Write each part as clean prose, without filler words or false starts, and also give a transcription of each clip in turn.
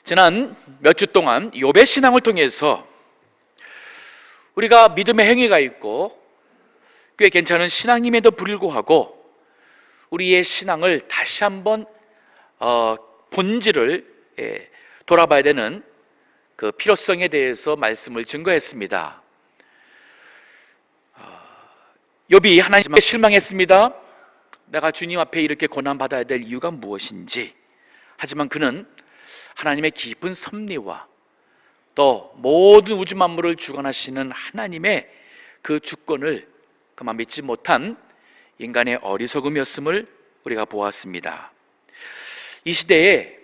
지난 몇 주 동안 욥의 신앙을 통해서 우리가 믿음의 행위가 있고 꽤 괜찮은 신앙임에도 불구하고 우리의 신앙을 다시 한번 본질을 돌아봐야 되는 그 필요성에 대해서 말씀을 증거했습니다. 욥이 하나님께 실망했습니다. 내가 주님 앞에 이렇게 고난받아야 될 이유가 무엇인지. 하지만 그는 하나님의 깊은 섭리와 또 모든 우주 만물을 주관하시는 하나님의 그 주권을 그만 믿지 못한 인간의 어리석음이었음을 우리가 보았습니다. 이 시대에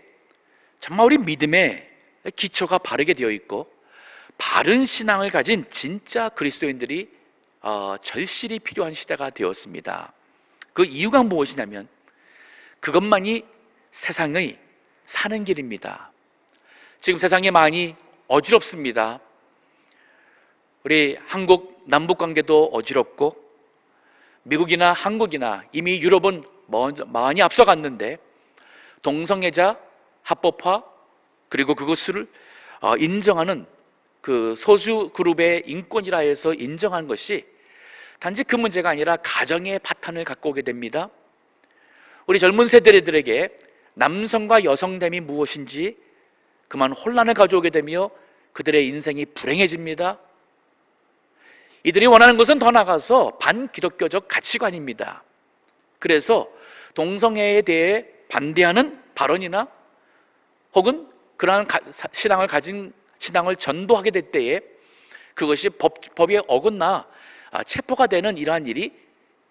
정말 우리 믿음의 기초가 바르게 되어 있고 바른 신앙을 가진 진짜 그리스도인들이 절실히 필요한 시대가 되었습니다. 그 이유가 무엇이냐면 그것만이 세상의 사는 길입니다. 지금 세상이 많이 어지럽습니다. 우리 한국 남북 관계도 어지럽고 미국이나 한국이나 이미 유럽은 많이 앞서갔는데 동성애자 합법화 그리고 그것을 인정하는 그 소수 그룹의 인권이라 해서 인정한 것이 단지 그 문제가 아니라 가정의 바탕을 갖고 오게 됩니다. 우리 젊은 세대들에게 남성과 여성됨이 무엇인지 그만 혼란을 가져오게 되며 그들의 인생이 불행해집니다. 이들이 원하는 것은 더 나아가서 반기독교적 가치관입니다. 그래서 동성애에 대해 반대하는 발언이나 혹은 그러한 신앙을 가진 신앙을 전도하게 될 때에 그것이 법에 어긋나 체포가 되는 이러한 일이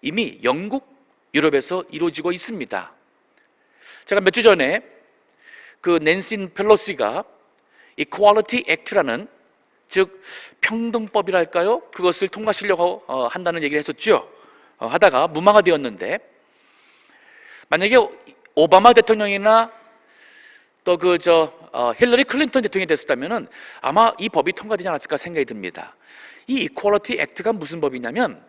이미 영국, 유럽에서 이루어지고 있습니다. 제가 몇 주 전에 그 낸시 펠로시가 Equality Act라는 즉 평등법이랄까요? 그것을 통과시키려고 한다는 얘기를 했었죠. 하다가 무마가 되었는데 만약에 오바마 대통령이나 또 힐러리 클린턴 대통령이 됐었다면은 아마 이 법이 통과되지 않았을까 생각이 듭니다. 이 Equality Act가 무슨 법이냐면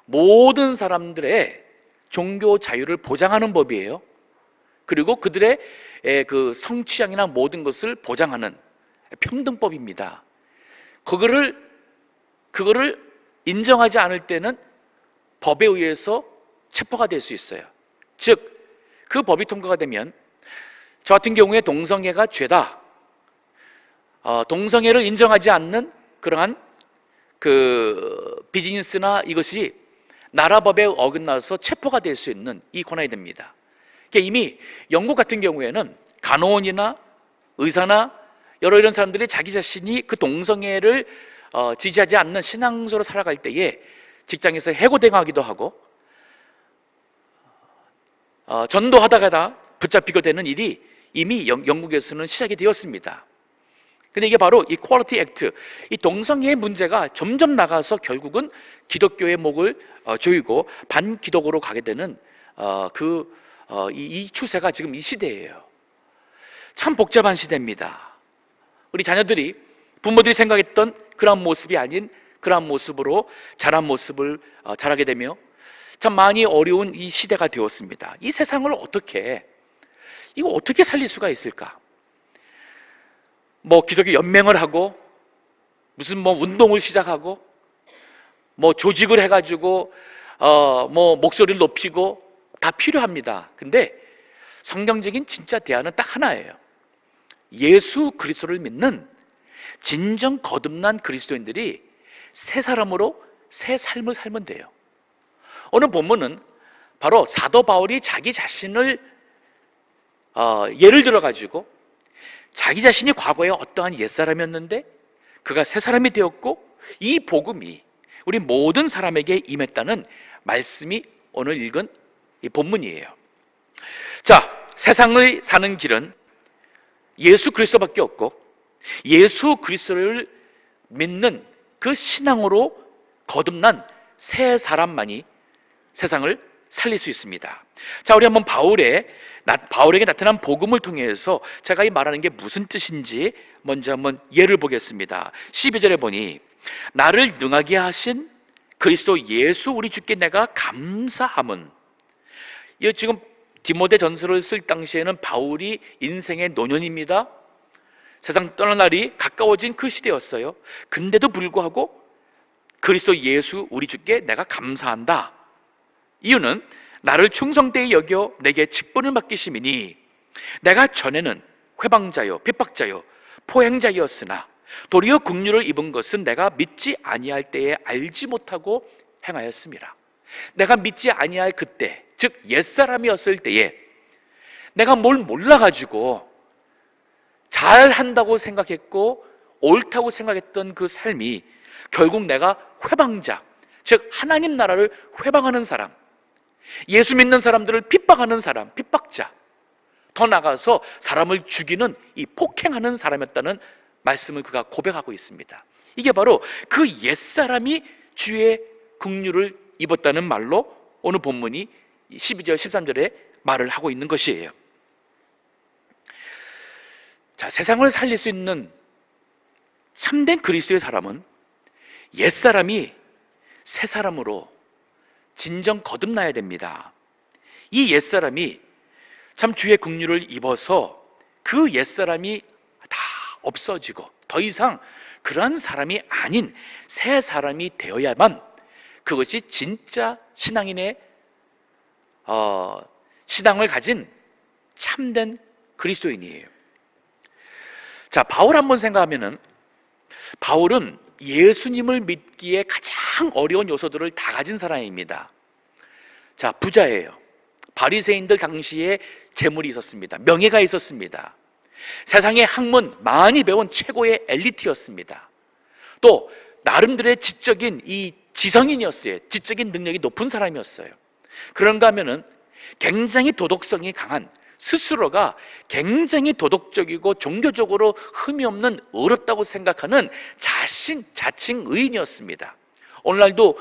모든 사람들의 종교 자유를 보장하는 법이에요. 그리고 그들의 그 성취향이나 모든 것을 보장하는 평등법입니다. 그거를 인정하지 않을 때는 법에 의해서 체포가 될 수 있어요. 즉 그 법이 통과가 되면 저 같은 경우에 동성애가 죄다, 동성애를 인정하지 않는 그러한 그 비즈니스나 이것이 나라 법에 어긋나서 체포가 될 수 있는 이 권한이 됩니다. 이미 영국 같은 경우에는 간호원이나 의사나 여러 이런 사람들이 자기 자신이 그 동성애를 지지하지 않는 신앙소로 살아갈 때에 직장에서 해고당하기도 하고 전도하다가 붙잡히게 되는 일이 이미 영국에서는 시작이 되었습니다. 근데 이게 바로 이 Equality Act, 이 동성애의 문제가 점점 나가서 결국은 기독교의 목을 조이고 반기독으로 가게 되는 이 추세가 지금 이 시대예요. 참 복잡한 시대입니다. 우리 자녀들이 부모들이 생각했던 그런 모습이 아닌 그런 모습으로 자란 모습을 자라게 되며 참 많이 어려운 이 시대가 되었습니다. 이 세상을 어떻게 살릴 수가 있을까? 기독교 연맹을 하고 무슨 운동을 시작하고 조직을 해가지고 목소리를 높이고 다 필요합니다. 근데 성경적인 진짜 대안은 딱 하나예요. 예수 그리스도를 믿는 진정 거듭난 그리스도인들이 새 사람으로 새 삶을 살면 돼요. 오늘 본문은 바로 사도 바울이 자기 자신을 예를 들어가지고 자기 자신이 과거에 어떠한 옛사람이었는데 그가 새 사람이 되었고 이 복음이 우리 모든 사람에게 임했다는 말씀이 오늘 읽은 이 본문이에요. 자, 세상을 사는 길은 예수 그리스도밖에 없고 예수 그리스도를 믿는 그 신앙으로 거듭난 새 사람만이 세상을 살릴 수 있습니다. 자, 우리 한번 바울에게 나타난 복음을 통해서 제가 이 말하는 게 무슨 뜻인지 먼저 한번 예를 보겠습니다. 12절에 보니 나를 능하게 하신 그리스도 예수 우리 주께 내가 감사함은, 이 지금 디모데 전서를 쓸 당시에는 바울이 인생의 노년입니다. 세상 떠날 날이 가까워진 그 시대였어요. 근데도 불구하고 그리스도 예수 우리 주께 내가 감사한다. 이유는 나를 충성되이 여겨 내게 직분을 맡기심이니 내가 전에는 회방자요 핍박자요 포행자였으나 도리어 긍휼을 입은 것은 내가 믿지 아니할 때에 알지 못하고 행하였음이라. 내가 믿지 아니할 그때, 즉 옛사람이었을 때에 내가 뭘 몰라가지고 잘한다고 생각했고 옳다고 생각했던 그 삶이 결국 내가 회방자, 즉 하나님 나라를 회방하는 사람, 예수 믿는 사람들을 핍박하는 사람, 핍박자, 더 나아가서 사람을 죽이는 이 폭행하는 사람이었다는 말씀을 그가 고백하고 있습니다. 이게 바로 그 옛사람이 주의 긍휼을 입었다는 말로 오늘 본문이 12절 13절에 말을 하고 있는 것이에요. 자, 세상을 살릴 수 있는 참된 그리스도의 사람은 옛사람이 새사람으로 진정 거듭나야 됩니다. 이 옛사람이 참 주의 긍휼을 입어서 그 옛사람이 다 없어지고 더 이상 그러한 사람이 아닌 새 사람이 되어야만 그것이 진짜 신앙인의 신앙을 가진 참된 그리스도인이에요. 자, 바울 한번 생각하면은 바울은 예수님을 믿기에 가장 어려운 요소들을 다 가진 사람입니다. 자, 부자예요. 바리새인들 당시에 재물이 있었습니다. 명예가 있었습니다. 세상의 학문 많이 배운 최고의 엘리트였습니다. 또 나름대로의 지적인 이 지성인이었어요. 지적인 능력이 높은 사람이었어요. 그런가 하면은 굉장히 도덕성이 강한, 스스로가 굉장히 도덕적이고 종교적으로 흠이 없는 어렵다고 생각하는 자칭 의인이었습니다. 오늘날도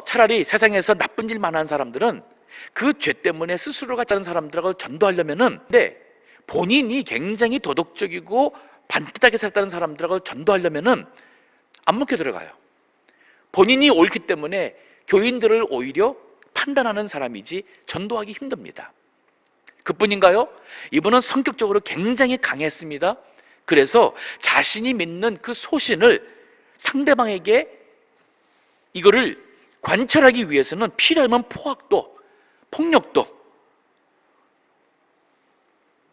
차라리 세상에서 나쁜 일만 한 사람들은 그 죄 때문에 스스로가 다른 사람들하고 전도하려면은, 근데 본인이 굉장히 도덕적이고 반듯하게 살았다는 사람들하고 전도하려면은 안 먹혀 들어가요. 본인이 옳기 때문에 교인들을 오히려 판단하는 사람이지 전도하기 힘듭니다. 그뿐인가요? 이분은 성격적으로 굉장히 강했습니다. 그래서 자신이 믿는 그 소신을 상대방에게 이거를 관철하기 위해서는 필요하면 포악도, 폭력도,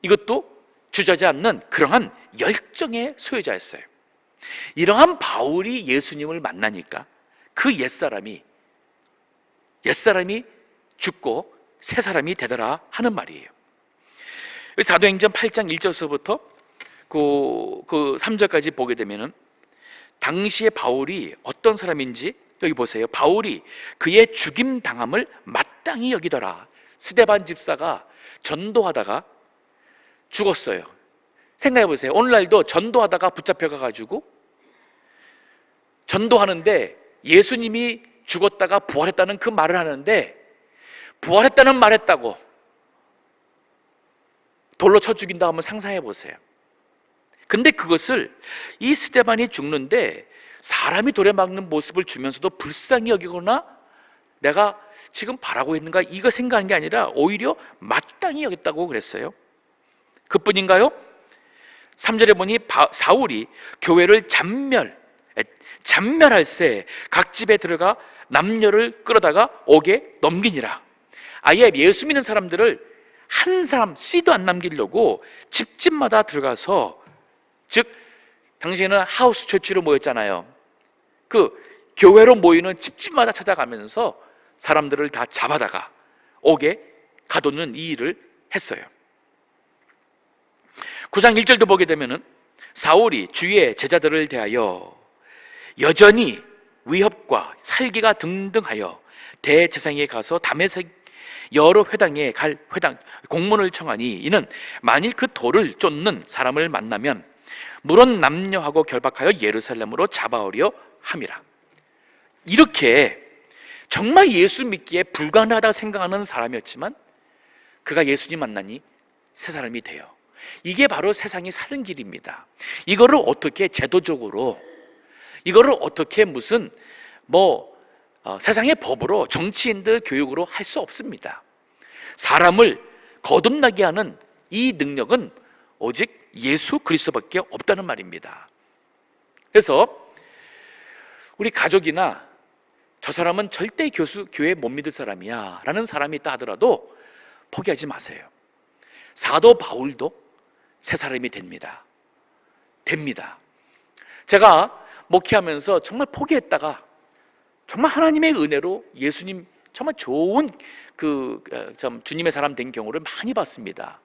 이것도 주저하지 않는 그러한 열정의 소유자였어요. 이러한 바울이 예수님을 만나니까 그 옛사람이 죽고 새 사람이 되더라 하는 말이에요. 사도행전 8장 1절서부터 그 3절까지 보게 되면은 당시에 바울이 어떤 사람인지 여기 보세요. 바울이 그의 죽임 당함을 마땅히 여기더라. 스데반 집사가 전도하다가 죽었어요. 생각해 보세요. 오늘날도 전도하다가 붙잡혀가 가지고 전도하는데 예수님이 죽었다가 부활했다는 그 말을 하는데, 부활했다는 말 했다고 돌로 쳐 죽인다 하면 상상해 보세요. 근데 그것을 이 스데반이 죽는데 사람이 돌에 막는 모습을 주면서도 불쌍히 여기거나 내가 지금 바라고 있는가 이거 생각하는 게 아니라 오히려 마땅히 여겼다고 그랬어요. 그뿐인가요? 3절에 보니 사울이 교회를 잔멸할세 각 집에 들어가 남녀를 끌어다가 옥에 넘기니라. 아예 예수 믿는 사람들을 한 사람 씨도 안 남기려고 집집마다 들어가서, 즉 당시에는 하우스 처치로 모였잖아요. 그 교회로 모이는 집집마다 찾아가면서 사람들을 다 잡아다가 옥에 가두는 이 일을 했어요. 9장 1절도 보게 되면은 사울이 주의 제자들을 대하여 여전히 위협과 살기가 등등하여 대제사장에 가서 다메섹 여러 회당에 갈 공문을 청하니 이는 만일 그 돌을 쫓는 사람을 만나면 물론 남녀하고 결박하여 예루살렘으로 잡아오려 함이라. 이렇게 정말 예수 믿기에 불가능하다고 생각하는 사람이었지만 그가 예수님 만나니 새 사람이 돼요. 이게 바로 세상이 사는 길입니다. 이거를 어떻게 제도적으로, 이거를 어떻게 무슨 세상의 법으로, 정치인들 교육으로 할 수 없습니다. 사람을 거듭나게 하는 이 능력은 오직 예수 그리스도밖에 없다는 말입니다. 그래서 우리 가족이나 저 사람은 절대 교회 못 믿을 사람이야 라는 사람이 있다 하더라도 포기하지 마세요. 사도 바울도 새 사람이 됩니다. 제가 목회하면서 정말 포기했다가 정말 하나님의 은혜로 예수님 정말 좋은 주님의 사람 된 경우를 많이 봤습니다.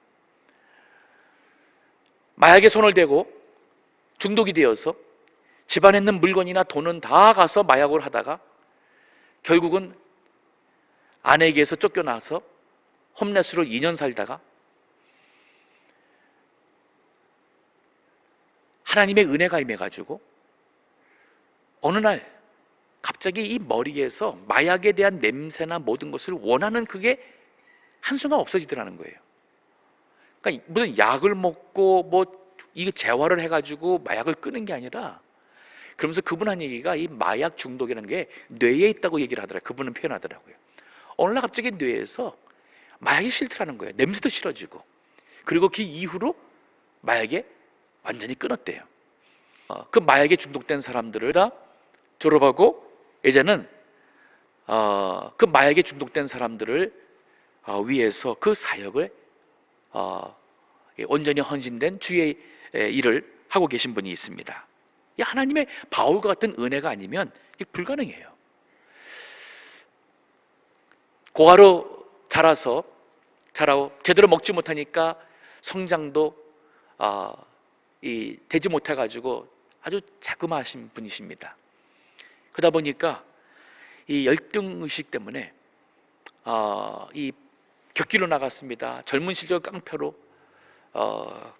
마약에 손을 대고 중독이 되어서 집안에 있는 물건이나 돈은 다 가서 마약을 하다가 결국은 아내에게서 쫓겨나서 홈레스로 2년 살다가 하나님의 은혜가 임해가지고 어느 날 갑자기 이 머리에서 마약에 대한 냄새나 모든 것을 원하는 그게 한순간 없어지더라는 거예요. 그러니까 무슨 약을 먹고 이게 재활을 해가지고 마약을 끄는 게 아니라, 그러면서 그분 한 얘기가 이 마약 중독이라는 게 뇌에 있다고 얘기를 하더라고요. 그분은 표현하더라고요. 어느 날 갑자기 뇌에서 마약이 싫더라는 거예요. 냄새도 싫어지고. 그리고 그 이후로 마약에 완전히 끊었대요. 그 마약에 중독된 사람들을 다 졸업하고 이제는 그 마약에 중독된 사람들을 위해서 그 사역을 온전히 헌신된 주의 일을 하고 계신 분이 있습니다. 이 하나님의 바울과 같은 은혜가 아니면 이게 불가능해요. 고아로 자라고 제대로 먹지 못하니까 성장도 되지 못해가지고 아주 자그마하신 분이십니다. 그러다 보니까 이 열등의식 때문에 이 격길로 나갔습니다. 젊은 시절 깡패로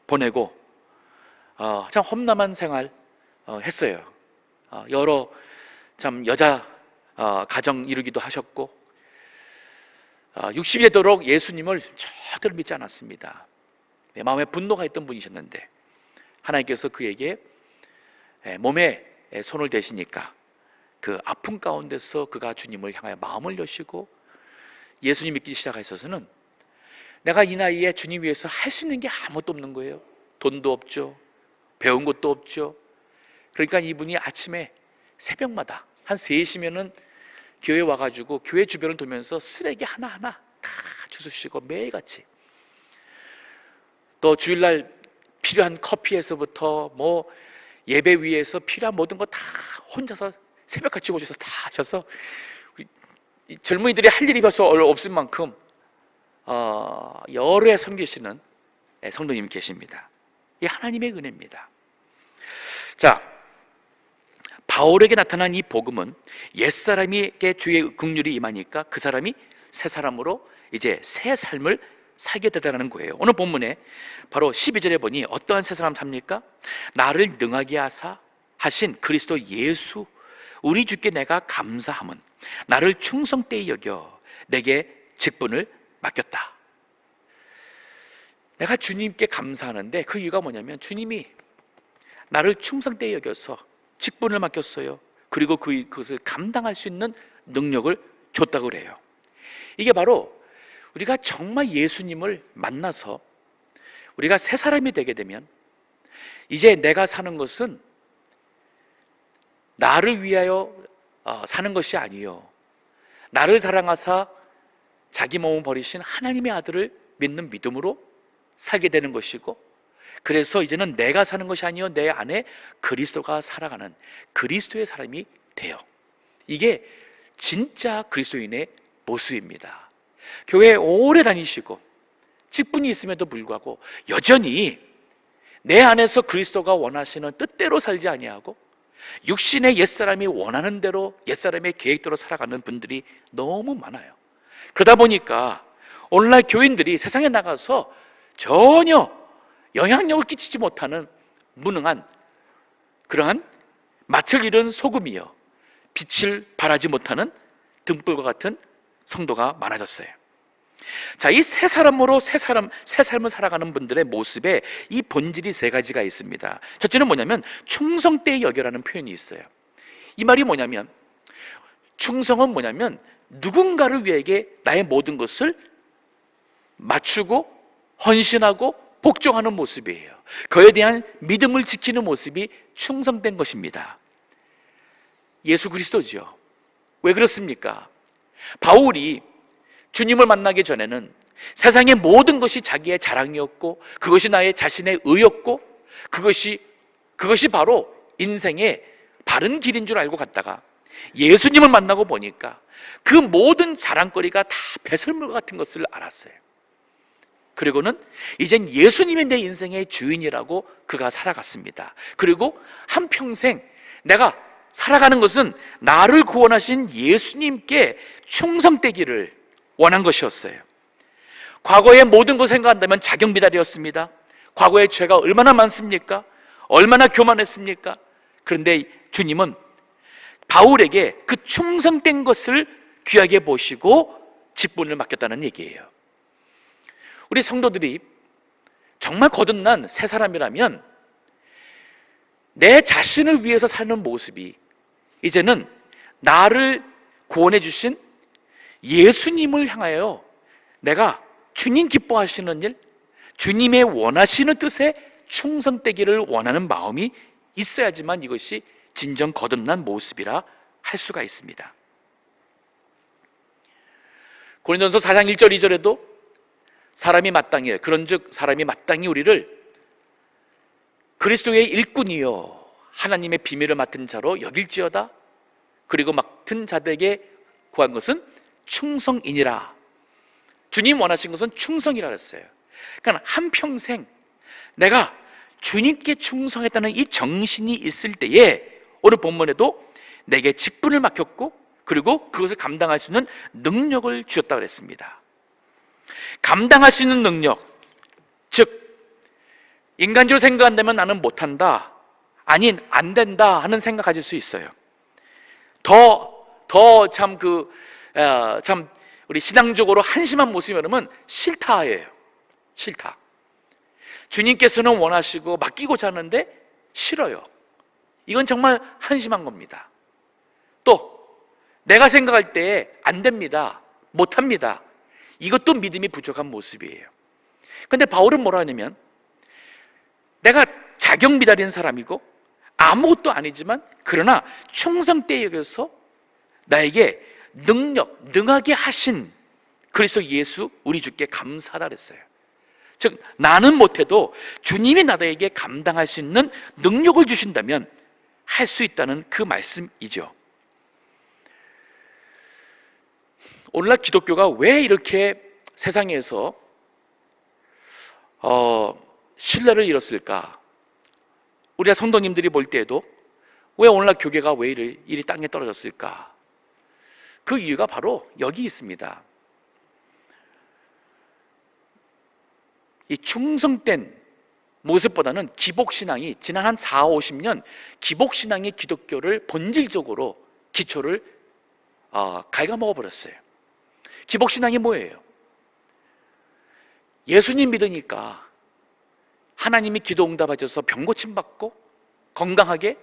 보내고 참 험난한 생활 했어요. 여러 참 여자 가정 이루기도 하셨고 60이 되도록 예수님을 절대로 믿지 않았습니다. 마음에 분노가 있던 분이셨는데 하나님께서 그에게 몸에 손을 대시니까 그 아픔 가운데서 그가 주님을 향하여 마음을 여시고 예수님 믿기 시작하셔서는 내가 이 나이에 주님 위해서 할 수 있는 게 아무것도 없는 거예요. 돈도 없죠. 배운 것도 없죠. 그러니까 이분이 아침에 새벽마다 한 3시면은 교회 와가지고 교회 주변을 돌면서 쓰레기 하나하나 다 주우시고 매일같이 또 주일날 필요한 커피에서부터 예배 위에서 필요한 모든 거 다 혼자서 새벽같이 오셔서 다 하셔서 젊은이들이 할 일이 벌써 없을 만큼 여러 해 섬기시는 성도님이 계십니다. 이 하나님의 은혜입니다. 자, 바울에게 나타난 이 복음은 옛사람에게 주의 긍휼이 임하니까 그 사람이 새 사람으로 이제 새 삶을 살게 되다는 거예요. 오늘 본문에 바로 12절에 보니 어떠한 새 사람 삽니까? 나를 능하게 하신 그리스도 예수 우리 주께 내가 감사함은 나를 충성되이 여겨 내게 직분을 맡겼다. 내가 주님께 감사하는데 그 이유가 뭐냐면 주님이 나를 충성되이 여겨서 직분을 맡겼어요. 그리고 그것을 감당할 수 있는 능력을 줬다고 그래요. 이게 바로 우리가 정말 예수님을 만나서 우리가 새 사람이 되게 되면 이제 내가 사는 것은 나를 위하여 사는 것이 아니요 나를 사랑하사 자기 몸을 버리신 하나님의 아들을 믿는 믿음으로 살게 되는 것이고, 그래서 이제는 내가 사는 것이 아니요 내 안에 그리스도가 살아가는 그리스도의 사람이 돼요. 이게 진짜 그리스도인의 모습입니다. 교회에 오래 다니시고 직분이 있음에도 불구하고 여전히 내 안에서 그리스도가 원하시는 뜻대로 살지 아니하고 육신의 옛사람이 원하는 대로 옛사람의 계획대로 살아가는 분들이 너무 많아요. 그러다 보니까 오늘날 교인들이 세상에 나가서 전혀 영향력을 끼치지 못하는 무능한 그러한 낯을 잃은 소금이요 빛을 발하지 못하는 등불과 같은 성도가 많아졌어요. 자, 이 새 사람으로 새 삶을 살아가는 분들의 모습에 이 본질이 3가지가 있습니다. 첫째는 뭐냐면 충성되이 여겨라는 표현이 있어요. 이 말이 뭐냐면 충성은 뭐냐면 누군가를 위해 나의 모든 것을 맞추고 헌신하고 복종하는 모습이에요. 그에 대한 믿음을 지키는 모습이 충성된 것입니다. 예수 그리스도죠. 왜 그렇습니까? 바울이 주님을 만나기 전에는 세상의 모든 것이 자기의 자랑이었고, 그것이 나의 자신의 의였고, 그것이 바로 인생의 바른 길인 줄 알고 갔다가 예수님을 만나고 보니까 그 모든 자랑거리가 다 배설물 같은 것을 알았어요. 그리고는 이젠 예수님이 내 인생의 주인이라고 그가 살아갔습니다. 그리고 한평생 내가 살아가는 것은 나를 구원하신 예수님께 충성되기를 원한 것이었어요. 과거의 모든 것을 생각한다면 자경미달이었습니다. 과거의 죄가 얼마나 많습니까? 얼마나 교만했습니까? 그런데 주님은 바울에게 그 충성된 것을 귀하게 보시고 직분을 맡겼다는 얘기예요. 우리 성도들이 정말 거듭난 새 사람이라면 내 자신을 위해서 사는 모습이 이제는 나를 구원해 주신 예수님을 향하여 내가 주님 기뻐하시는 일, 주님의 원하시는 뜻에 충성되기를 원하는 마음이 있어야지만 이것이 진정 거듭난 모습이라 할 수가 있습니다. 고린도전서 4장 1절 2절에도 사람이 마땅히, 그런즉 사람이 마땅히 우리를 그리스도의 일꾼이요 하나님의 비밀을 맡은 자로 여길지어다. 그리고 맡은 자들에게 구한 것은 충성이니라. 주님 원하신 것은 충성이라 그랬어요. 그러니까 한평생 내가 주님께 충성했다는 이 정신이 있을 때에 오늘 본문에도 내게 직분을 맡겼고, 그리고 그것을 감당할 수 있는 능력을 주셨다 그랬습니다. 감당할 수 있는 능력, 즉 인간적으로 생각한다면 나는 못한다, 아닌 안 된다 하는 생각 가질 수 있어요. 참 우리 신앙적으로 한심한 모습이 여러분 싫다예요. 싫다. 주님께서는 원하시고 맡기고자 하는데 싫어요. 이건 정말 한심한 겁니다. 또 내가 생각할 때 안 됩니다, 못합니다, 이것도 믿음이 부족한 모습이에요. 그런데 바울은 뭐라 하냐면 내가 자경미달인 사람이고 아무것도 아니지만 그러나 충성되이 여겨서 나에게 능하게 하신 그리스도 예수 우리 주께 감사하다 그랬어요. 즉 나는 못해도 주님이 나에게 감당할 수 있는 능력을 주신다면 할 수 있다는 그 말씀이죠. 오늘날 기독교가 왜 이렇게 세상에서 신뢰를 잃었을까? 우리가 성도님들이 볼 때에도 왜 오늘날 교계가 왜 이리 땅에 떨어졌을까? 그 이유가 바로 여기 있습니다. 이 충성된 모습보다는 기복신앙이 지난 한 4, 50년 기복신앙이 기독교를 본질적으로 기초를 갉아먹어 버렸어요. 기복신앙이 뭐예요? 예수님 믿으니까 하나님이 기도 응답하셔서 병 고침 받고 건강하게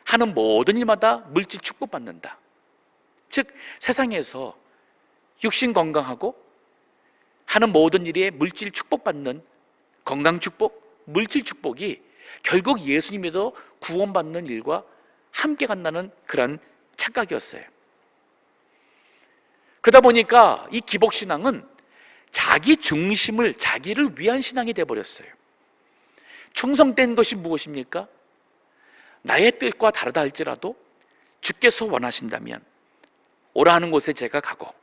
하는 모든 일마다 물질 축복받는다. 즉 세상에서 육신 건강하고 하는 모든 일에 물질 축복받는 건강 축복, 물질 축복이 결국 예수님에도 구원받는 일과 함께 간다는 그런 착각이었어요. 그러다 보니까 이 기복신앙은 자기 중심을, 자기를 위한 신앙이 되어버렸어요. 충성된 것이 무엇입니까? 나의 뜻과 다르다 할지라도 주께서 원하신다면 오라 하는 곳에 제가 가고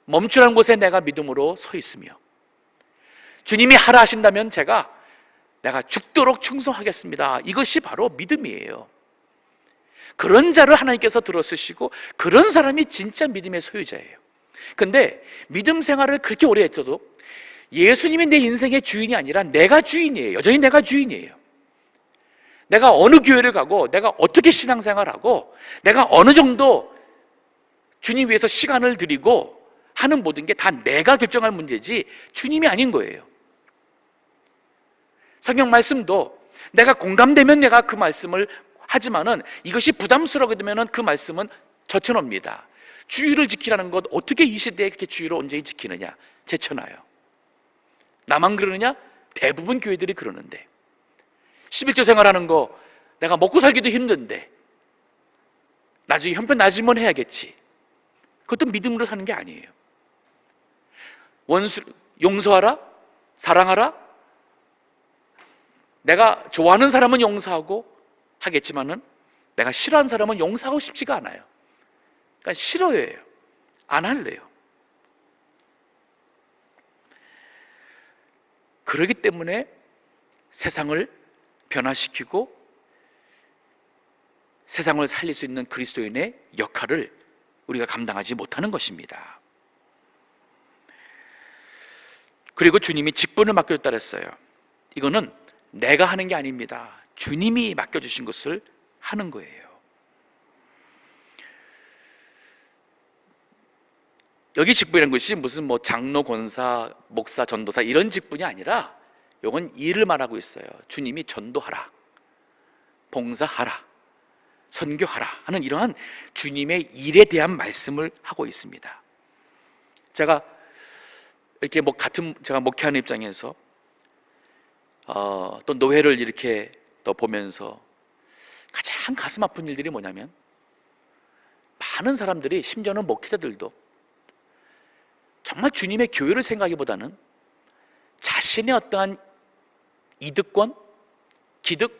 멈추라는 곳에 내가 믿음으로 서 있으며 주님이 하라 하신다면 내가 죽도록 충성하겠습니다. 이것이 바로 믿음이에요. 그런 자를 하나님께서 들어쓰시고 그런 사람이 진짜 믿음의 소유자예요. 근데 믿음 생활을 그렇게 오래 했어도 예수님이 내 인생의 주인이 아니라 내가 주인이에요. 여전히 내가 주인이에요. 내가 어느 교회를 가고 내가 어떻게 신앙생활하고 내가 어느 정도 주님 위해서 시간을 드리고 하는 모든 게 다 내가 결정할 문제지 주님이 아닌 거예요. 성경 말씀도 내가 공감되면 내가 그 말씀을 하지만은 이것이 부담스러우게 되면은 그 말씀은 젖혀놉니다. 주의를 지키라는 것 어떻게 이 시대에 그렇게 주의를 온전히 지키느냐? 제쳐놔요. 나만 그러느냐? 대부분 교회들이 그러는데, 11조 생활하는 거 내가 먹고 살기도 힘든데 나중에 형편 나아지면 해야겠지. 그것도 믿음으로 사는 게 아니에요. 원수 용서하라, 사랑하라. 내가 좋아하는 사람은 용서하고 하겠지만은 내가 싫어하는 사람은 용서하고 싶지가 않아요. 그러니까 싫어해요. 안 할래요. 그렇기 때문에 세상을 변화시키고 세상을 살릴 수 있는 그리스도인의 역할을 우리가 감당하지 못하는 것입니다. 그리고 주님이 직분을 맡겨줬다 그랬어요. 이거는 내가 하는 게 아닙니다. 주님이 맡겨주신 것을 하는 거예요. 여기 직분이라는 것이 무슨 뭐 장로, 권사, 목사, 전도사 이런 직분이 아니라 이건 일을 말하고 있어요. 주님이 전도하라, 봉사하라, 선교하라 하는 이러한 주님의 일에 대한 말씀을 하고 있습니다. 제가 이렇게 제가 목회하는 입장에서 또 노회를 이렇게 또 보면서 가장 가슴 아픈 일들이 뭐냐면, 많은 사람들이, 심지어는 목회자들도 정말 주님의 교회를 생각하기보다는 자신의 어떠한 이득권, 기득,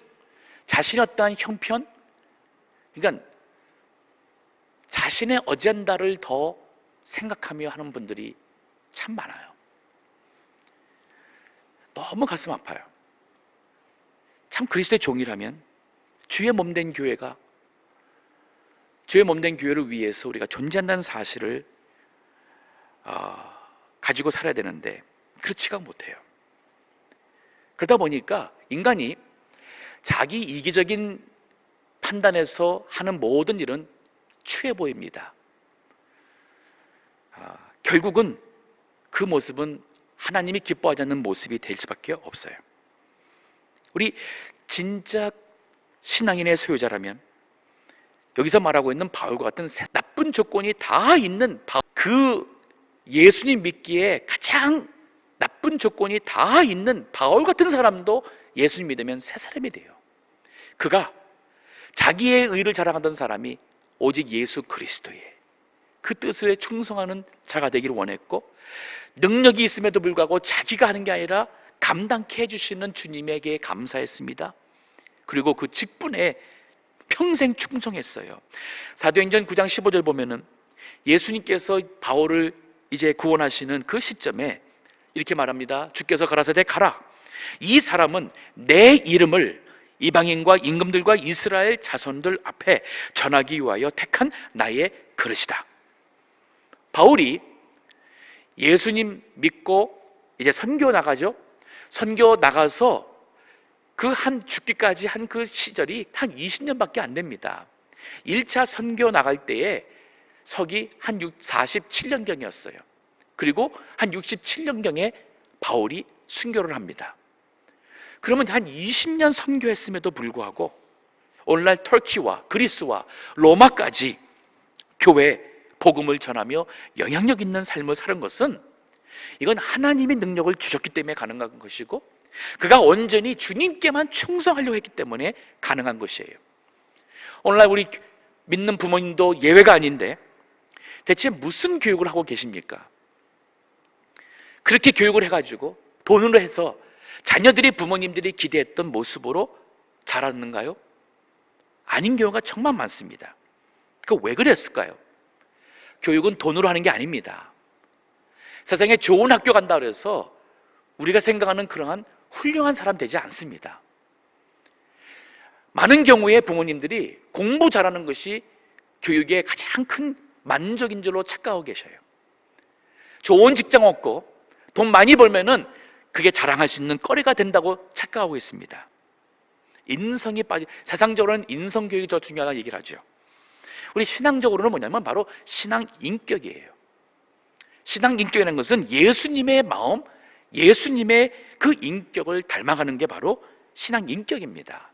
자신의 어떠한 형편, 그러니까 자신의 어젠다를 더 생각하며 하는 분들이 참 많아요. 너무 가슴 아파요. 참 그리스도의 종이라면 주의 몸된 교회가, 주의 몸된 교회를 위해서 우리가 존재한다는 사실을 가지고 살아야 되는데 그렇지가 못해요. 그러다 보니까 인간이 자기 이기적인 판단에서 하는 모든 일은 추해 보입니다. 결국은 그 모습은 하나님이 기뻐하지 않는 모습이 될 수밖에 없어요. 우리 진짜 신앙인의 소유자라면 여기서 말하고 있는 바울과 같은 나쁜 조건이 다 있는 그 예수님 믿기에 가장 나쁜 조건이 다 있는 바울 같은 사람도 예수님 믿으면 새 사람이 돼요. 그가 자기의 의를 자랑하던 사람이 오직 예수 그리스도의 그 뜻에 충성하는 자가 되기를 원했고, 능력이 있음에도 불구하고 자기가 하는 게 아니라 감당케 해주시는 주님에게 감사했습니다. 그리고 그 직분에 평생 충성했어요. 사도행전 9장 15절 보면은 예수님께서 바울을 이제 구원하시는 그 시점에 이렇게 말합니다. 주께서 가라사대 가라. 이 사람은 내 이름을 이방인과 임금들과 이스라엘 자손들 앞에 전하기 위하여 택한 나의 그릇이다. 바울이 예수님 믿고 이제 선교 나가죠. 선교 나가서 그 죽기까지 한 그 시절이 한 20년밖에 안 됩니다. 1차 선교 나갈 때에 석이 한 47년경이었어요. 그리고 한 67년경에 바울이 순교를 합니다. 그러면 한 20년 선교했음에도 불구하고 오늘날 터키와 그리스와 로마까지 교회 복음을 전하며 영향력 있는 삶을 사는 것은, 이건 하나님의 능력을 주셨기 때문에 가능한 것이고, 그가 온전히 주님께만 충성하려고 했기 때문에 가능한 것이에요. 오늘날 우리 믿는 부모님도 예외가 아닌데 대체 무슨 교육을 하고 계십니까? 그렇게 교육을 해가지고 돈으로 해서 자녀들이 부모님들이 기대했던 모습으로 자랐는가요? 아닌 경우가 정말 많습니다. 그 왜 그랬을까요? 교육은 돈으로 하는 게 아닙니다. 세상에 좋은 학교 간다 그래서 우리가 생각하는 그러한 훌륭한 사람 되지 않습니다. 많은 경우에 부모님들이 공부 잘하는 것이 교육의 가장 큰 만족인 줄로 착각하고 계셔요. 좋은 직장 얻고 돈 많이 벌면은 그게 자랑할 수 있는 거리가 된다고 착각하고 있습니다. 인성이 세상적으로는 인성교육이 더 중요하다는 얘기를 하죠. 우리 신앙적으로는 뭐냐면 바로 신앙 인격이에요. 신앙 인격이라는 것은 예수님의 마음, 예수님의 그 인격을 닮아가는 게 바로 신앙 인격입니다.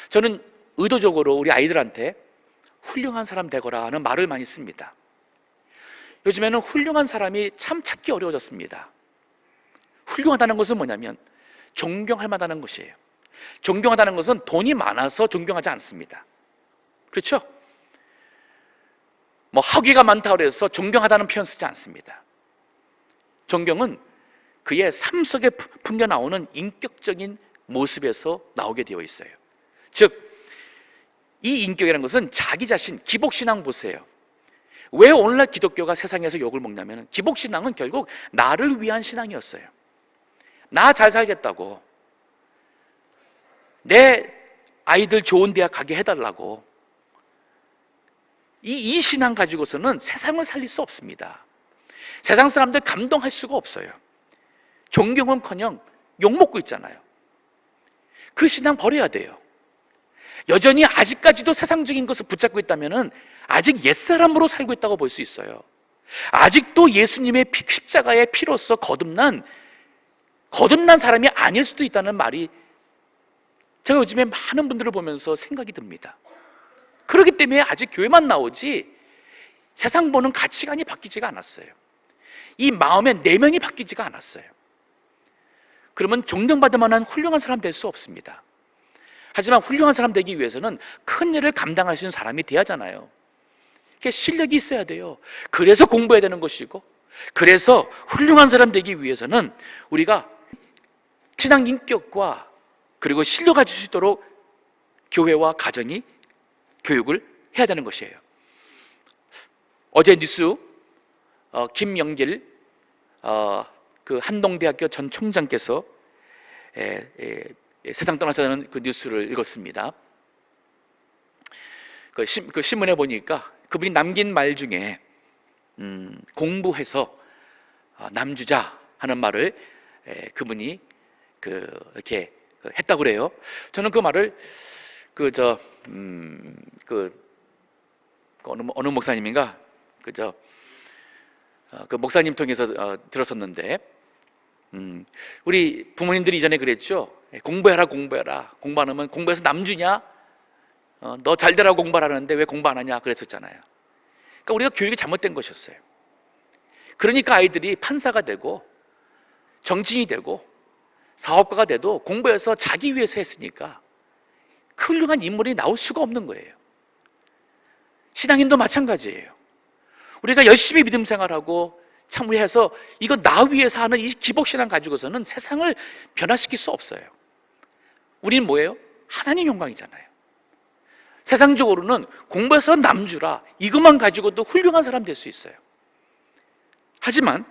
저는 의도적으로 우리 아이들한테 훌륭한 사람 되거라 하는 말을 많이 씁니다. 요즘에는 훌륭한 사람이 참 찾기 어려워졌습니다. 훌륭하다는 것은 뭐냐면 존경할 만하다는 것이에요. 존경하다는 것은 돈이 많아서 존경하지 않습니다. 그렇죠? 뭐 학위가 많다고 해서 존경하다는 표현 쓰지 않습니다. 존경은 그의 삶 속에 풍겨 나오는 인격적인 모습에서 나오게 되어 있어요. 즉, 이 인격이라는 것은 자기 자신, 기복신앙 보세요. 왜 오늘날 기독교가 세상에서 욕을 먹냐면 기복신앙은 결국 나를 위한 신앙이었어요. 나 잘 살겠다고, 내 아이들 좋은 대학 가게 해달라고, 이 신앙 가지고서는 세상을 살릴 수 없습니다. 세상 사람들 감동할 수가 없어요. 존경은커녕 욕먹고 있잖아요. 그 신앙 버려야 돼요. 여전히 아직까지도 세상적인 것을 붙잡고 있다면 아직 옛사람으로 살고 있다고 볼 수 있어요. 아직도 예수님의 십자가의 피로서 거듭난 사람이 아닐 수도 있다는 말이 제가 요즘에 많은 분들을 보면서 생각이 듭니다. 그렇기 때문에 아직 교회만 나오지 세상 보는 가치관이 바뀌지가 않았어요. 이 마음의 내면이 바뀌지가 않았어요. 그러면 존경받을 만한 훌륭한 사람 될 수 없습니다. 하지만 훌륭한 사람 되기 위해서는 큰 일을 감당할 수 있는 사람이 돼야 하잖아요. 이게 실력이 있어야 돼요. 그래서 공부해야 되는 것이고, 그래서 훌륭한 사람 되기 위해서는 우리가 신앙 인격과 그리고 실력 가질 수 있도록 교회와 가정이 교육을 해야 되는 것이에요. 어제 뉴스 김영길 그 한동대학교 전 총장께서 세상 떠나자는 그 뉴스를 읽었습니다. 그 신문에 보니까 그분이 남긴 말 중에 공부해서 남주자 하는 말을 그분이 이렇게 했다고 그래요. 저는 그 말을 어느 목사님인가 그 목사님 통해서 들었었는데, 우리 부모님들이 이전에 그랬죠. 공부해라. 공부 안 하면 공부해서 남주냐? 너 잘되라고 공부하라는데 왜 공부 안 하냐? 그랬었잖아요. 그러니까 우리가 교육이 잘못된 것이었어요. 그러니까 아이들이 판사가 되고 정치인이 되고 사업가가 돼도 공부해서 자기 위해서 했으니까 훌륭한 인물이 나올 수가 없는 거예요. 신앙인도 마찬가지예요. 우리가 열심히 믿음 생활하고 참여해서 이거 나 위해서 하는 이 기복신앙 가지고서는 세상을 변화시킬 수 없어요. 우리는 뭐예요? 하나님 영광이잖아요. 세상적으로는 공부해서 남주라, 이것만 가지고도 훌륭한 사람 될 수 있어요. 하지만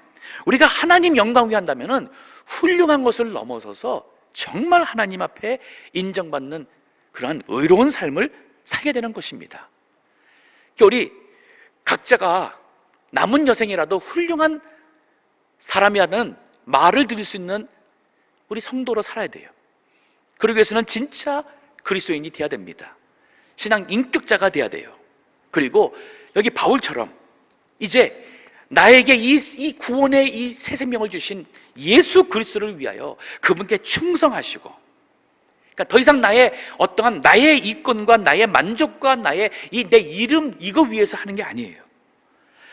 우리가 하나님 영광 위해 한다면 훌륭한 것을 넘어서서 정말 하나님 앞에 인정받는 그러한 의로운 삶을 살게 되는 것입니다. 우리 각자가 남은 여생이라도 훌륭한 사람이라는 말을 들을 수 있는 우리 성도로 살아야 돼요. 그러기 위해서는 진짜 그리스도인이 되어야 됩니다. 신앙 인격자가 되어야 돼요. 그리고 여기 바울처럼 이제 나에게 이 구원의 이 새 생명을 주신 예수 그리스도를 위하여 그분께 충성하시고, 그러니까 더 이상 나의 어떠한 나의 이권과 나의 만족과 나의 내 이름 이거 위해서 하는 게 아니에요.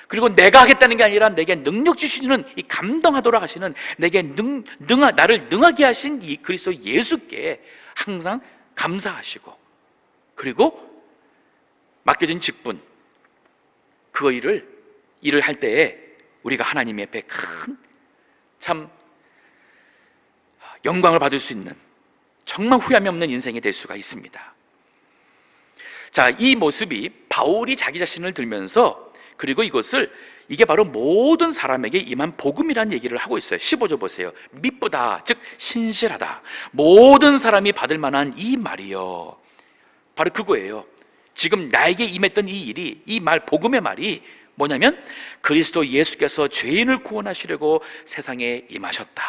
그리고 내가 하겠다는 게 아니라 내게 능력 주시는 이 감동하도록 하시는 내게 나를 능하게 하신 이 그리스도 예수께 항상 감사하시고, 그리고 맡겨진 직분 그 일을 할 때에 우리가 하나님 앞에 큰 참 영광을 받을 수 있는 정말 후회함이 없는 인생이 될 수가 있습니다. 자, 이 모습이 바울이 자기 자신을 들면서, 그리고 이게 바로 모든 사람에게 임한 복음이라는 얘기를 하고 있어요. 15절 보세요. 미쁘다, 즉 신실하다, 모든 사람이 받을 만한 이 말이요. 바로 그거예요. 지금 나에게 임했던 이 일이, 이 말, 복음의 말이 뭐냐면 그리스도 예수께서 죄인을 구원하시려고 세상에 임하셨다.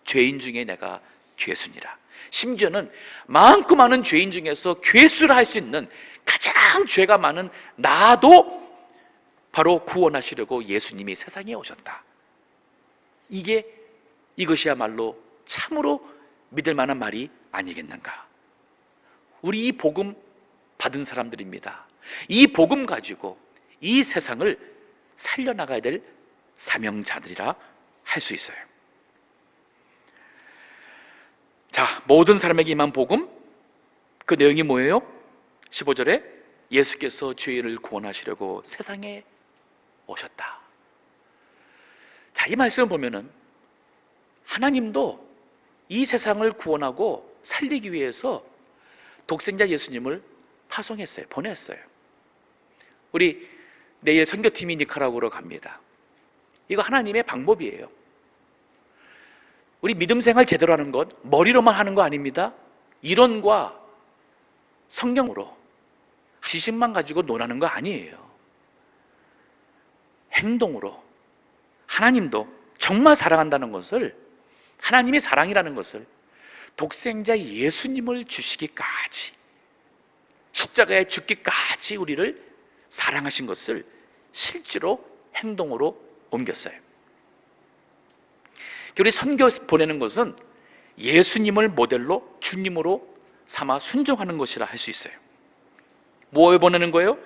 죄인 중에 내가 괴수니라. 심지어는 많고 많은 죄인 중에서 괴수를 할 수 있는 가장 죄가 많은 나도 바로 구원하시려고 예수님이 세상에 오셨다. 이것이야말로 참으로 믿을 만한 말이 아니겠는가. 우리 이 복음 받은 사람들입니다. 이 복음 가지고 이 세상을 살려나가야 될 사명자들이라 할 수 있어요. 모든 사람에게 임한 복음, 그 내용이 뭐예요? 15절에 예수께서 죄인을 구원하시려고 세상에 오셨다. 자, 이 말씀을 보면은 하나님도 이 세상을 구원하고 살리기 위해서 독생자 예수님을 파송했어요. 보냈어요. 우리 내일 선교팀이 니카라구아로 갑니다. 이거 하나님의 방법이에요. 우리 믿음 생활 제대로 하는 것 머리로만 하는 거 아닙니다. 이론과 성경으로 지식만 가지고 논하는 거 아니에요. 행동으로 하나님도 정말 사랑한다는 것을, 하나님이 사랑이라는 것을 독생자 예수님을 주시기까지, 십자가에 죽기까지 우리를 사랑하신 것을 실제로 행동으로 옮겼어요. 우리 선교 보내는 것은 예수님을 모델로 주님으로 삼아 순종하는 것이라 할 수 있어요. 뭘 보내는 거예요?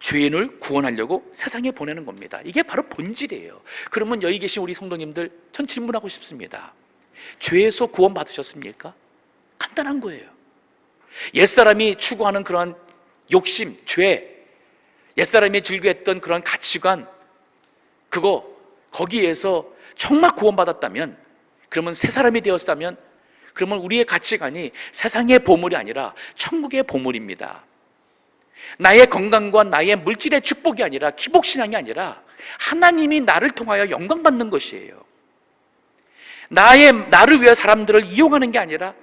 죄인을 구원하려고 세상에 보내는 겁니다. 이게 바로 본질이에요. 그러면 여기 계신 우리 성도님들, 전 질문하고 싶습니다. 죄에서 구원 받으셨습니까? 간단한 거예요. 옛사람이 추구하는 그런 욕심, 죄, 옛사람이 즐겨했던 그런 가치관, 거기에서 정말 구원받았다면, 그러면 새 사람이 되었다면, 그러면 우리의 가치관이 세상의 보물이 아니라 천국의 보물입니다. 나의 건강과 나의 물질의 축복이 아니라, 기복신앙이 아니라 하나님이 나를 통하여 영광받는 것이에요. 나를 위해 사람들을 이용하는 게 아니라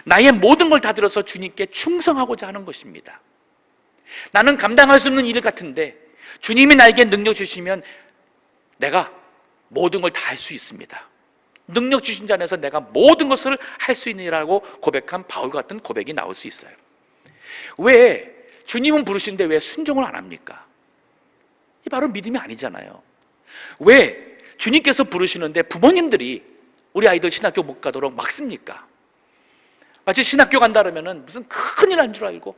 나의 모든 걸 다 들어서 주님께 충성하고자 하는 것입니다. 나는 감당할 수 없는 일 같은데 주님이 나에게 능력 주시면 내가 모든 걸 다 할 수 있습니다. 능력 주신 자 안에서 내가 모든 것을 할 수 있느라고 고백한 바울 같은 고백이 나올 수 있어요. 왜 주님은 부르시는데 왜 순종을 안 합니까? 이 바로 믿음이 아니잖아요. 왜 주님께서 부르시는데 부모님들이 우리 아이들 신학교 못 가도록 막습니까? 마치 신학교 간다 그러면 무슨 큰일 난 줄 알고.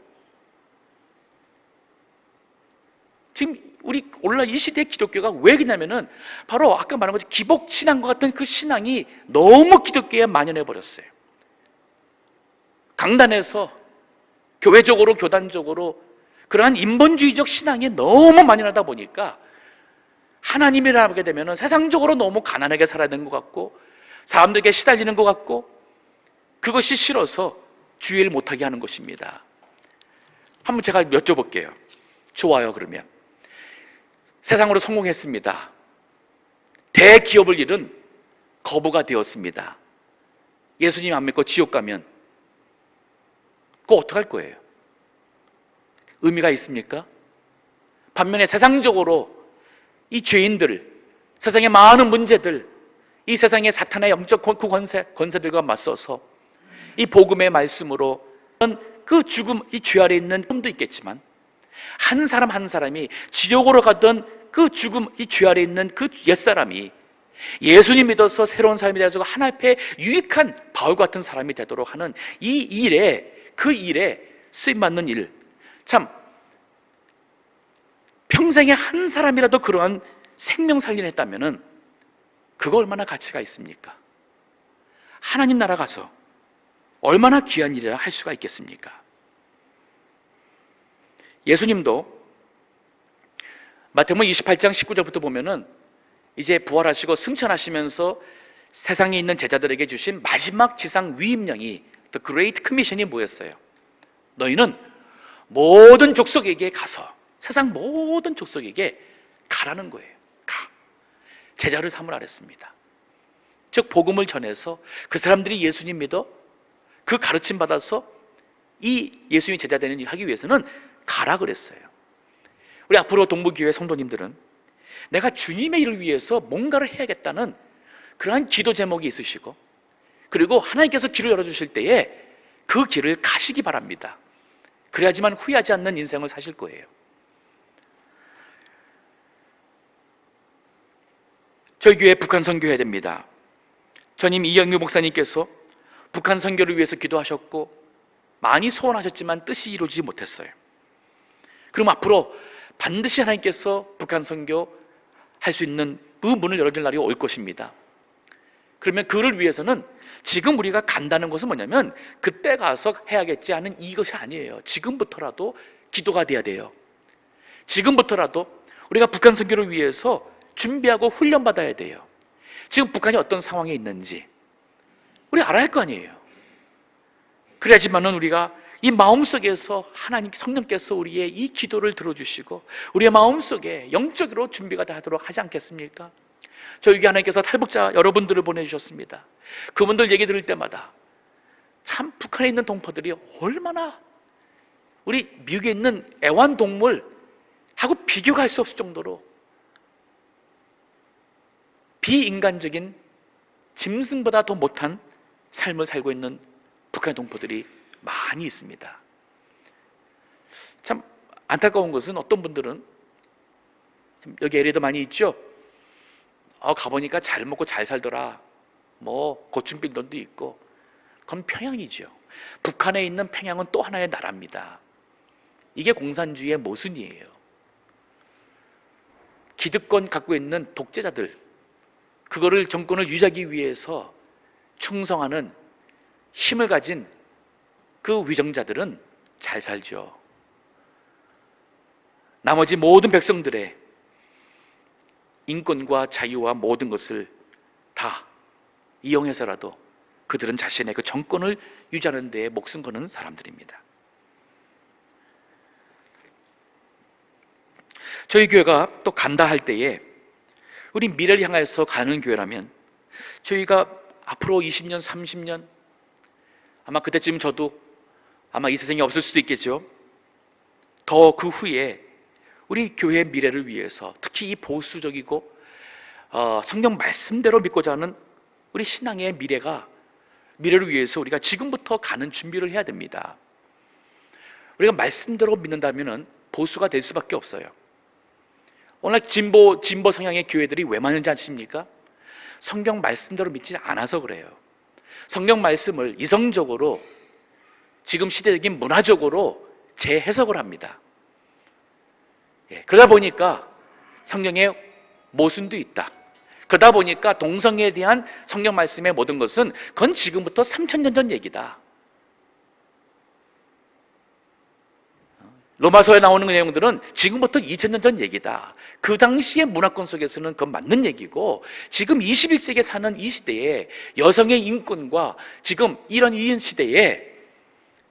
지금 우리 오늘날 이 시대의 기독교가 왜 그러냐면은 바로 아까 말한 것처럼 기복신앙과 같은 그 신앙이 너무 기독교에 만연해 버렸어요. 강단에서 교회적으로 교단적으로 그러한 인본주의적 신앙이 너무 만연하다 보니까 하나님이라 하게 되면은 세상적으로 너무 가난하게 살아야 되는 것 같고 사람들에게 시달리는 것 같고 그것이 싫어서 주의를 못하게 하는 것입니다. 한번 제가 여쭤볼게요. 좋아요. 그러면 세상으로 성공했습니다. 대기업을 잃은 거부가 되었습니다. 예수님 안 믿고 지옥 가면 그거 어떡할 거예요? 의미가 있습니까? 반면에 세상적으로 이 죄인들, 세상의 많은 문제들, 이 세상의 사탄의 영적 권세들과 맞서서 이 복음의 말씀으로 그 죽음, 이 죄 아래 있는 꿈도 있겠지만 한 사람 한 사람이 지옥으로 가던 그 죽음, 이 죄 아래 있는 그 옛사람이 예수님 믿어서 새로운 사람이 되어서 하나님 앞에 유익한 바울 같은 사람이 되도록 하는 이 일에, 그 일에 쓰임받는 일, 참 평생에 한 사람이라도 그러한 생명 살리는 했다면은 그거 얼마나 가치가 있습니까? 하나님 나라 가서 얼마나 귀한 일이라 할 수가 있겠습니까? 예수님도 마태복음 28장 19절부터 보면은 이제 부활하시고 승천하시면서 세상에 있는 제자들에게 주신 마지막 지상 위임령이 The Great Commission이 뭐였어요? 너희는 모든 족속에게 가서 세상 모든 족속에게 가라는 거예요. 가. 제자를 삼으라 그랬습니다. 즉 복음을 전해서 그 사람들이 예수님 믿어 그 가르침 받아서 이 예수님이 제자 되는 일 하기 위해서는 가라 그랬어요. 우리 앞으로 동부교회 성도님들은 내가 주님의 일을 위해서 뭔가를 해야겠다는 그러한 기도 제목이 있으시고 그리고 하나님께서 길을 열어주실 때에 그 길을 가시기 바랍니다. 그래야지만 후회하지 않는 인생을 사실 거예요. 저희 교회 북한 선교해야 됩니다. 전임 이영규 목사님께서 북한 선교를 위해서 기도하셨고 많이 소원하셨지만 뜻이 이루어지지 못했어요. 그럼 앞으로 반드시 하나님께서 북한 선교 할 수 있는 그 문을 열어줄 날이 올 것입니다. 그러면 그를 위해서는 지금 우리가 간다는 것은 뭐냐면 그때 가서 해야겠지 하는 이것이 아니에요. 지금부터라도 기도가 돼야 돼요. 지금부터라도 우리가 북한 선교를 위해서 준비하고 훈련받아야 돼요. 지금 북한이 어떤 상황에 있는지 우리 알아야 할 거 아니에요. 그래야지만은 우리가 이 마음속에서 하나님 성령께서 우리의 이 기도를 들어주시고 우리의 마음속에 영적으로 준비가 되도록 하지 않겠습니까? 저에게 하나님께서 탈북자 여러분들을 보내주셨습니다. 그분들 얘기 들을 때마다 참 북한에 있는 동포들이 얼마나 우리 미국에 있는 애완동물하고 비교가 할 수 없을 정도로 비인간적인 짐승보다 더 못한 삶을 살고 있는 북한의 동포들이 많이 있습니다. 참 안타까운 것은 어떤 분들은 여기 LA도 많이 있죠. 가보니까 잘 먹고 잘 살더라. 뭐 고층빌딩도 있고. 그건 평양이죠. 북한에 있는 평양은 또 하나의 나라입니다. 이게 공산주의의 모순이에요. 기득권 갖고 있는 독재자들, 그거를 정권을 유지하기 위해서 충성하는 힘을 가진 그 위정자들은 잘 살죠. 나머지 모든 백성들의 인권과 자유와 모든 것을 다 이용해서라도 그들은 자신의 그 정권을 유지하는 데에 목숨 거는 사람들입니다. 저희 교회가 또 간다 할 때에 우리 미래를 향해서 가는 교회라면 저희가 앞으로 20년, 30년 아마 그때쯤 저도 아마 이 세상에 없을 수도 있겠죠. 더 그 후에 우리 교회의 미래를 위해서 특히 이 보수적이고 성경 말씀대로 믿고자 하는 우리 신앙의 미래를 위해서 우리가 지금부터 가는 준비를 해야 됩니다. 우리가 말씀대로 믿는다면 보수가 될 수밖에 없어요. 오늘 진보 성향의 교회들이 왜 많은지 아십니까? 성경 말씀대로 믿지 않아서 그래요. 성경 말씀을 이성적으로 지금 시대적인 문화적으로 재해석을 합니다. 그러다 보니까 성경에 모순도 있다. 그러다 보니까 동성애에 대한 성경 말씀의 모든 것은 그건 지금부터 3000년 전 얘기다. 로마서에 나오는 그 내용들은 지금부터 2000년 전 얘기다. 그 당시의 문화권 속에서는 그건 맞는 얘기고 지금 21세기에 사는 이 시대에 여성의 인권과 지금 이런 이 시대에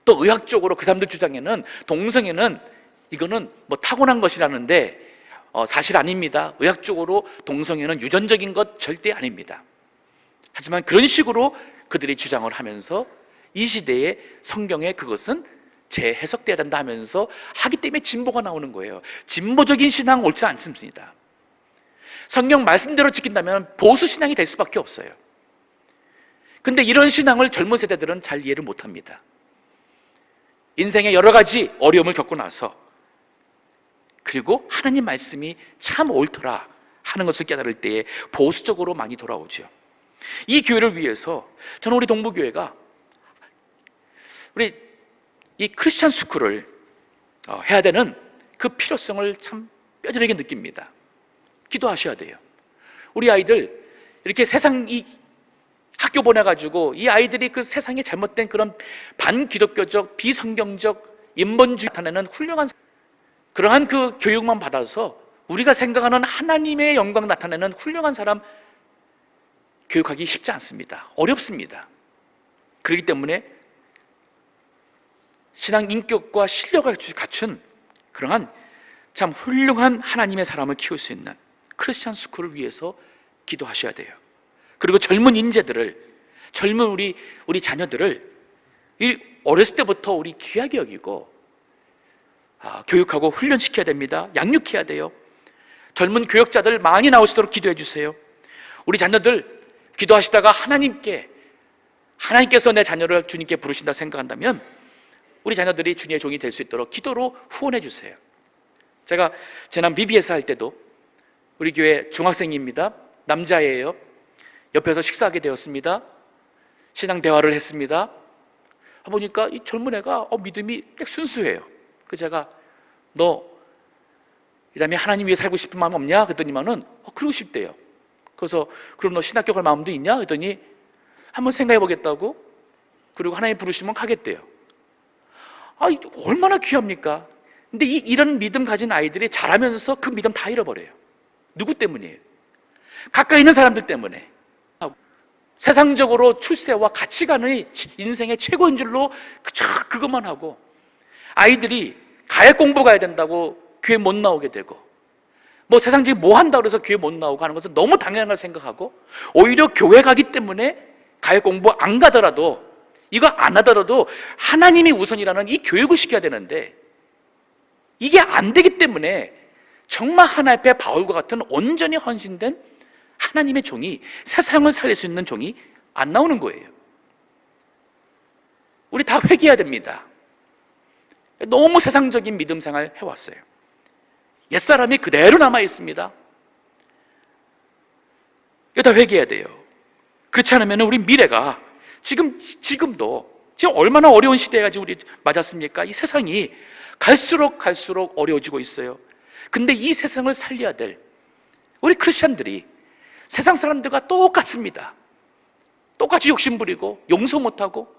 또 의학적으로 그 사람들 주장에는 동성애는 이거는 뭐 타고난 것이라는데 사실 아닙니다. 의학적으로 동성애는 유전적인 것 절대 아닙니다. 하지만 그런 식으로 그들이 주장을 하면서 이 시대에 성경에 그것은 재해석돼야 된다 하면서 하기 때문에 진보가 나오는 거예요. 진보적인 신앙 옳지 않습니다. 성경 말씀대로 지킨다면 보수 신앙이 될 수밖에 없어요. 근데 이런 신앙을 젊은 세대들은 잘 이해를 못합니다. 인생에 여러 가지 어려움을 겪고 나서 그리고 하나님 말씀이 참 옳더라 하는 것을 깨달을 때에 보수적으로 많이 돌아오죠. 이 교회를 위해서 저는 우리 동부교회가 우리 이 크리스찬 스쿨을 해야 되는 그 필요성을 참 뼈저리게 느낍니다. 기도하셔야 돼요. 우리 아이들 이렇게 이 학교 보내가지고 이 아이들이 그 세상에 잘못된 그런 반기독교적 비성경적 인본주의 나타내는 훌륭한 그러한 그 교육만 받아서 우리가 생각하는 하나님의 영광 나타내는 훌륭한 사람 교육하기 쉽지 않습니다. 어렵습니다. 그렇기 때문에 신앙 인격과 실력을 갖춘 그러한 참 훌륭한 하나님의 사람을 키울 수 있는 크리스찬 스쿨을 위해서 기도하셔야 돼요. 그리고 젊은 인재들을 젊은 우리 자녀들을 이 어렸을 때부터 우리 귀하게 여기고 교육하고 훈련시켜야 됩니다. 양육해야 돼요. 젊은 교역자들 많이 나오시도록 기도해 주세요. 우리 자녀들 기도하시다가 하나님께서 내 자녀를 주님께 부르신다 생각한다면 우리 자녀들이 주님의 종이 될 수 있도록 기도로 후원해 주세요. 제가 지난 BBS 할 때도 우리 교회 중학생입니다. 남자예요. 옆에서 식사하게 되었습니다. 신앙 대화를 했습니다. 보니까 이 젊은 애가 믿음이 꽤 순수해요. 그 제가 너 이 다음에 하나님 위해 살고 싶은 마음 없냐? 그랬더니만은 그러고 싶대요. 그래서 그럼 너 신학교 갈 마음도 있냐? 그랬더니 한번 생각해 보겠다고, 그리고 하나님 부르시면 가겠대요. 아, 얼마나 귀합니까? 근데 이런 믿음 가진 아이들이 자라면서 그 믿음 다 잃어버려요. 누구 때문이에요? 가까이 있는 사람들 때문에. 세상적으로 출세와 가치관의 인생의 최고인 줄로 그것만 하고, 아이들이 가액 공부 가야 된다고 교회 못 나오게 되고, 뭐 세상적인 뭐 한다고 해서 교회 못 나오고 하는 것은 너무 당연한 걸 생각하고, 오히려 교회 가기 때문에 가액 공부 안 가더라도, 이거 안 하더라도 하나님이 우선이라는 이 교육을 시켜야 되는데, 이게 안 되기 때문에 정말 하나님 앞에 바울과 같은 온전히 헌신된 하나님의 종이, 세상을 살릴 수 있는 종이 안 나오는 거예요. 우리 다 회개해야 됩니다. 너무 세상적인 믿음 생활 해왔어요. 옛사람이 그대로 남아 있습니다. 이거 다 회개해야 돼요. 그렇지 않으면 우리 미래가 지금도 지금 얼마나 어려운 시대에 우리 맞았습니까? 이 세상이 갈수록 어려워지고 있어요. 근데 이 세상을 살려야 될 우리 크리스찬들이 세상 사람들과 똑같습니다. 똑같이 욕심부리고 용서 못하고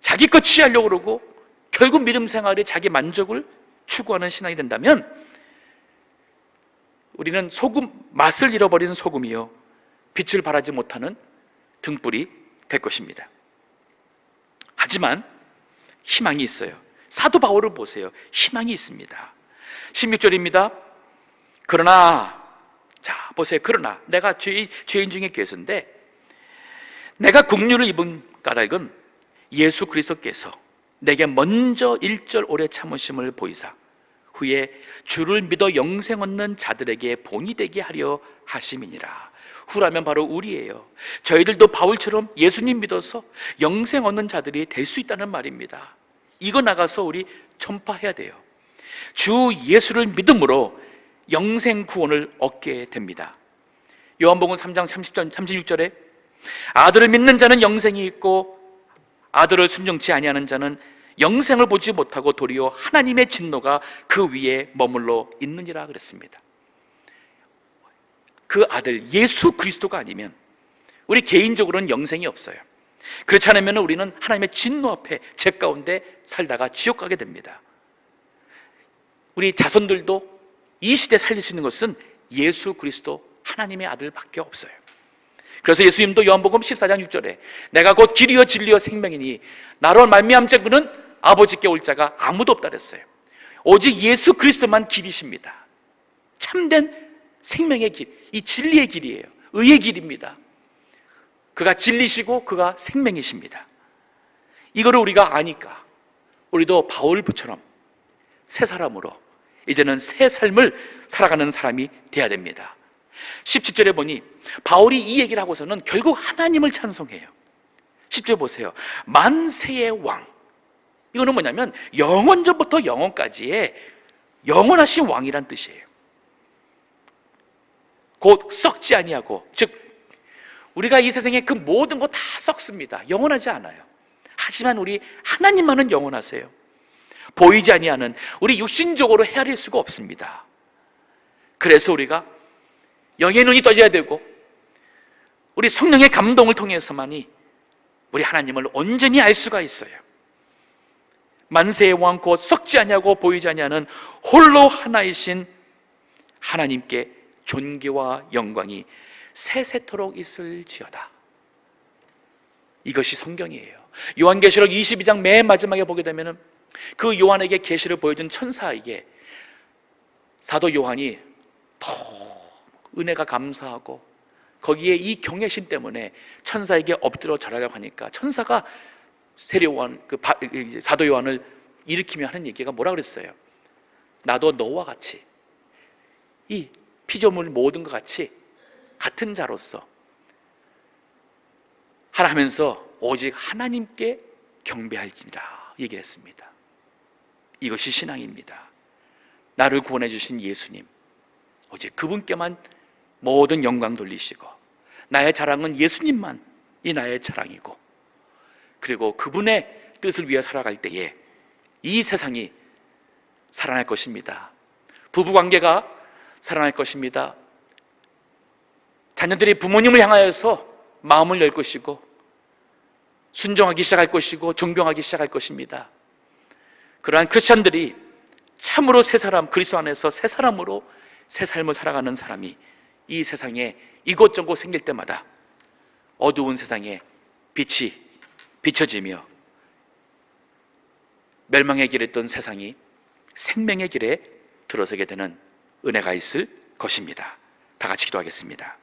자기 것 취하려고 그러고, 결국 믿음 생활에 자기 만족을 추구하는 신앙이 된다면, 우리는 맛을 잃어버리는 소금이요, 빛을 발하지 못하는 등불이 될 것입니다. 하지만 희망이 있어요. 사도 바울을 보세요. 희망이 있습니다. 16절입니다. 그러나, 자 보세요. 그러나 내가 죄인 중에 괴수인데, 내가 국류를 입은 까닭은 예수 그리스도께서 내게 먼저 1절 오래 참으심을 보이사 후에 주를 믿어 영생 얻는 자들에게 본이 되게 하려 하심이니라. 후라면 바로 우리예요. 저희들도 바울처럼 예수님 믿어서 영생 얻는 자들이 될 수 있다는 말입니다. 이거 나가서 우리 전파해야 돼요. 주 예수를 믿음으로 영생 구원을 얻게 됩니다. 요한복음 3장 36절에 아들을 믿는 자는 영생이 있고 아들을 순종치 아니하는 자는 영생을 보지 못하고 도리어 하나님의 진노가 그 위에 머물러 있느니라 그랬습니다. 그 아들 예수 그리스도가 아니면 우리 개인적으로는 영생이 없어요. 그렇지 않으면 우리는 하나님의 진노 앞에 죄 가운데 살다가 지옥 가게 됩니다. 우리 자손들도 이 시대 살릴 수 있는 것은 예수 그리스도 하나님의 아들밖에 없어요. 그래서 예수님도 요한복음 14장 6절에 내가 곧 길이요 진리요 생명이니 나로 말미암 자는 아버지께 올 자가 아무도 없다 그랬어요. 오직 예수 그리스도만 길이십니다. 참된 생명의 길, 이 진리의 길이에요. 의의 길입니다. 그가 진리시고 그가 생명이십니다. 이거를 우리가 아니까 우리도 바울처럼 새 사람으로 이제는 새 삶을 살아가는 사람이 돼야 됩니다. 17절에 보니 바울이 이 얘기를 하고서는 결국 하나님을 찬송해요. 10절 보세요. 만세의 왕. 이거는 뭐냐면 영원전부터 영원까지의 영원하신 왕이란 뜻이에요. 곧 썩지 아니하고, 즉 우리가 이 세상에 그 모든 거 다 썩습니다. 영원하지 않아요. 하지만 우리 하나님만은 영원하세요. 보이지 아니하는, 우리 육신적으로 헤아릴 수가 없습니다. 그래서 우리가 영의 눈이 떠져야 되고 우리 성령의 감동을 통해서만이 우리 하나님을 온전히 알 수가 있어요. 만세의 왕 곧 썩지 아니하고 보이지 아니하는 홀로 하나이신 하나님께 존귀와 영광이 세세토록 있을지어다. 이것이 성경이에요. 요한계시록 22장 맨 마지막에 보게 되면 그 요한에게 계시를 보여준 천사에게 사도 요한이 더 은혜가 감사하고 거기에 이 경외심 때문에 천사에게 엎드려 절하려고 하니까 천사가 사도 요한을 일으키며 하는 얘기가 뭐라 그랬어요? 나도 너와 같이 이 피조물 모든 것 같이 같은 자로서 하라 하면서 오직 하나님께 경배할지니라 얘기를 했습니다. 이것이 신앙입니다. 나를 구원해 주신 예수님, 오직 그분께만 모든 영광 돌리시고 나의 자랑은 예수님만이 나의 자랑이고, 그리고 그분의 뜻을 위해 살아갈 때에 이 세상이 살아날 것입니다. 부부관계가 살아날 것입니다. 자녀들이 부모님을 향하여서 마음을 열 것이고 순종하기 시작할 것이고 존경하기 시작할 것입니다. 그러한 크리스천들이 참으로 새 사람, 그리스도 안에서 새 사람으로 새 삶을 살아가는 사람이 이 세상에 이곳저곳 생길 때마다 어두운 세상에 빛이 비춰지며 멸망의 길에 있던 세상이 생명의 길에 들어서게 되는 은혜가 있을 것입니다. 다 같이 기도하겠습니다.